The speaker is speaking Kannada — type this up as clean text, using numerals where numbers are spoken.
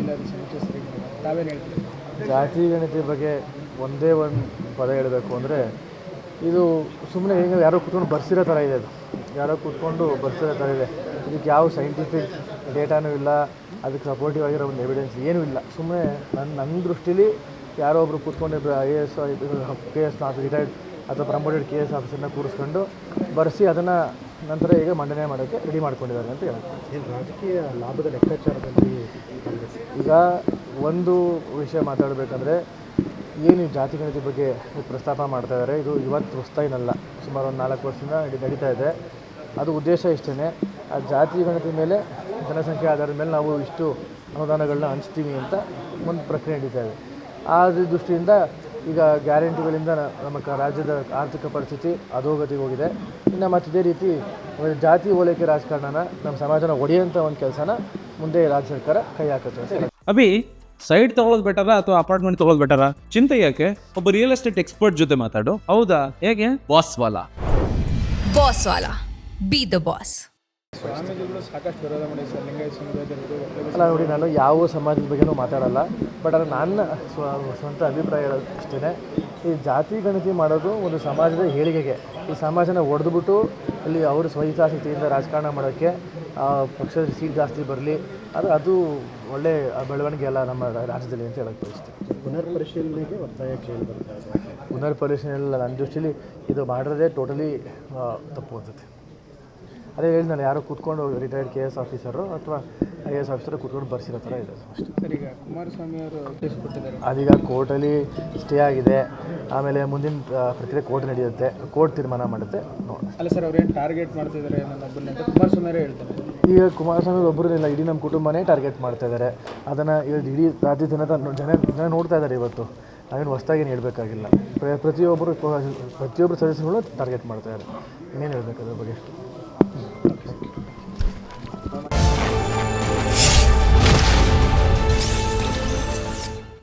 ಇಲ್ಲ ಅದು ಸಮೀಕ್ಷೆ ತಾವೇನು ಹೇಳ್ತೀರಿ? ಜಾತಿ ಗಣತಿ ಬಗ್ಗೆ ಒಂದೇ ಒಂದು ಪದ ಹೇಳಬೇಕು ಅಂದರೆ ಇದು ಸುಮ್ಮನೆ ಈಗ ಯಾರೋ ಕೂತ್ಕೊಂಡು ಬರ್ಸಿರೋ ಥರ ಇದೆ. ಅದು ಯಾರೋ ಕೂತ್ಕೊಂಡು ಬರ್ಸಿರೋ ಥರ ಇದೆ. ಇದಕ್ಕೆ ಯಾವ ಸೈಂಟಿಫಿಕ್ ಡೇಟಾನೂ ಇಲ್ಲ, ಅದಕ್ಕೆ ಸಪೋರ್ಟಿವ್ ಆಗಿರೋ ಒಂದು ಎವಿಡೆನ್ಸ್ ಏನೂ ಇಲ್ಲ. ಸುಮ್ಮನೆ ನನ್ನ ದೃಷ್ಟಿಲಿ ಯಾರೋ ಒಬ್ಬರು ಕೂತ್ಕೊಂಡು IAS KS ರಿಟೈರ್ಡ್ ಅಥವಾ ಪ್ರಮೋಟೆಡ್ KS ಆಫೀಸರ್ನ ಕೂರಿಸ್ಕೊಂಡು ಬರ್ಸಿ ಅದನ್ನು ನಂತರ ಈಗ ಮಂಡನೆ ಮಾಡೋಕ್ಕೆ ರೆಡಿ ಮಾಡ್ಕೊಂಡಿದ್ದಾರೆ ಅಂತ ಹೇಳ್ತಾರೆ. ಏನು ರಾಜಕೀಯ ಲಾಭದ ಲೆಕ್ಕಾಚಾರದಲ್ಲಿ ಈಗ ಒಂದು ವಿಷಯ ಮಾತಾಡಬೇಕಂದ್ರೆ ಏನು ಜಾತಿ ಗಣತಿ ಬಗ್ಗೆ ಪ್ರಸ್ತಾಪ ಮಾಡ್ತಾಯಿದ್ದಾರೆ, ಇದು ಇವತ್ತು ಹೊಸ್ತಾಯಿನಲ್ಲ, ಸುಮಾರು ಒಂದು 4 ವರ್ಷದಿಂದ ನಡೀತಾ ಇದೆ. ಅದು ಉದ್ದೇಶ ಇಷ್ಟೇ, ಆ ಜಾತಿ ಗಣತಿ ಮೇಲೆ ಜನಸಂಖ್ಯೆ ಆಧಾರದ ಮೇಲೆ ನಾವು ಇಷ್ಟು ಅನುದಾನಗಳನ್ನ ಹಂಚ್ತೀವಿ ಅಂತ ಒಂದು ಪ್ರಕ್ರಿಯೆ ನಡೀತಾ ಇದೆ. ಆ ದೃಷ್ಟಿಯಿಂದ ಈಗ ಗ್ಯಾರಂಟಿಗಳಿಂದ ನಮ್ಮ ರಾಜ್ಯದ ಆರ್ಥಿಕ ಪರಿಸ್ಥಿತಿ ಅಧೋಗತಿಗೆ ಹೋಗಿದೆ. ಇನ್ನು ಮತ್ತು ಇದೇ ರೀತಿ ಜಾತಿ ಓಲೈಕೆ ರಾಜಕಾರಣನ ನಮ್ಮ ಸಮಾಜನ ಒಡೆಯುವಂಥ ಒಂದು ಕೆಲಸನ ಮುಂದೆ ರಾಜ್ಯ ಸರ್ಕಾರ ಕೈ ಹಾಕುತ್ತೆ ಅಂತ ಹೇಳಿ. ಅಭಿ, ಸೈಟ್ ತೊಗೊಳೋದು ಬೆಟರಾ ಅಥವಾ ಅಪಾರ್ಟ್ಮೆಂಟ್ ತೊಗೊಳೋದು ಬೆಟರಾ? ಚಿಂತೆ ಯಾಕೆ, ಒಬ್ಬ ರಿಯಲ್ ಎಸ್ಟೇಟ್ ಎಕ್ಸ್ಪರ್ಟ್ ಜೊತೆ ಮಾತಾಡು. ಹೌದಾ? ಹೇಗೆ? Boss Vala B the boss. ಸ್ವಾಮೀಜಿಗಳು ಸಾಕಷ್ಟು ವಿರೋಧ ಮಾಡಿ ಸರ್, ಲಿಂಗಾಯತ ಸಮುದಾಯದವರು. ಅಲ್ಲ ನೋಡಿ, ನಾನು ಯಾವ ಸಮಾಜದ ಬಗ್ಗೆನೂ ಮಾತಾಡಲ್ಲ, ಬಟ್ ಅದು ನನ್ನ ಸ್ವಂತ ಅಭಿಪ್ರಾಯ ಅಷ್ಟೇ. ಈ ಜಾತಿ ಗಣತಿ ಮಾಡೋದು ಒಂದು ಸಮಾಜದ ಏಳಿಗೆಗೆ, ಈ ಸಮಾಜನ ಒಡೆದ್ಬಿಟ್ಟು ಇಲ್ಲಿ ಅವರು ಸ್ವಹಿತಾಸಕ್ತಿಯಿಂದ ರಾಜಕಾರಣ ಮಾಡೋಕ್ಕೆ ಪಕ್ಷದ ಸೀಟ್ ಜಾಸ್ತಿ ಬರಲಿ, ಅದು ಒಳ್ಳೆ ಬೆಳವಣಿಗೆ ಅಲ್ಲ ನಮ್ಮ ರಾಜ್ಯದಲ್ಲಿ ಅಂತ ಹೇಳಕ್ಕೆ ಬಯಸ್ತೀನಿ. ಪುನರ್ ಪರಿಶೀಲನೆಗೆ ಒತ್ತಾಯ ಕೇಳಿ ಬರ್ತಾ ಇದೆ. ಪುನರ್ ಪರಿಶೀಲನೆ ನನ್ನ ದೃಷ್ಟಿಲಿ ಇದು ಮಾಡಿರೋದೇ ಟೋಟಲಿ ತಪ್ಪು ಅನ್ಸುತ್ತೆ. ಅದೇ ಹೇಳಿದ್ನಲ್ಲ, ಯಾರೋ ಕೂತ್ಕೊಂಡು ರಿಟೈರ್ಡ್ KS ಆಫೀಸರು ಅಥವಾ IAS ಆಫೀಸರು ಕೂತ್ಕೊಂಡು ಬರ್ಸಿರೋ ಥರ ಇದೆ ಅಷ್ಟೇ. ಸರ್, ಈಗ ಕುಮಾರಸ್ವಾಮಿ ಅವರು ಕೇಸ್ ಕೊಟ್ಟಿದ್ದಾರೆ, ಅದೀಗ ಕೋರ್ಟಲ್ಲಿ ಸ್ಟೇ ಆಗಿದೆ. ಆಮೇಲೆ ಮುಂದಿನ ಪ್ರಕ್ರಿಯೆ ಕೋರ್ಟ್ ನಡೆಯುತ್ತೆ, ಕೋರ್ಟ್ ತೀರ್ಮಾನ ಮಾಡುತ್ತೆ, ನೋಡೋಣ. ಅಲ್ಲ ಸರ್, ಅವ್ರೇನು ಟಾರ್ಗೆಟ್ ಮಾಡ್ತಿದ್ದಾರೆ ನನ್ನೊಬ್ಬರನ್ನ ಅಂತ ಕುಮಾರಸ್ವಾಮಿ ಅವರೇ ಹೇಳ್ತಾರೆ. ಈಗ ಕುಮಾರಸ್ವಾಮಿ ಒಬ್ಬರು ಇಲ್ಲ, ಇಡೀ ನಮ್ಮ ಕುಟುಂಬನೇ ಟಾರ್ಗೆಟ್ ಮಾಡ್ತಾ ಇದ್ದಾರೆ. ಅದನ್ನು ಇಡೀ ರಾಜ್ಯ ಜನ ನೋಡ್ತಾ ಇದ್ದಾರೆ. ಇವತ್ತು ನಾವೇನು ಹೊಸ್ದಾಗೇನು ಹೇಳಬೇಕಾಗಿಲ್ಲ. ಪ್ರತಿಯೊಬ್ಬರು ಸದಸ್ಯರುಗಳು ಟಾರ್ಗೆಟ್ ಮಾಡ್ತಾ ಇದ್ದಾರೆ. ಇನ್ನೇನು ಹೇಳಬೇಕು ಅದ್ರ ಬಗ್ಗೆ?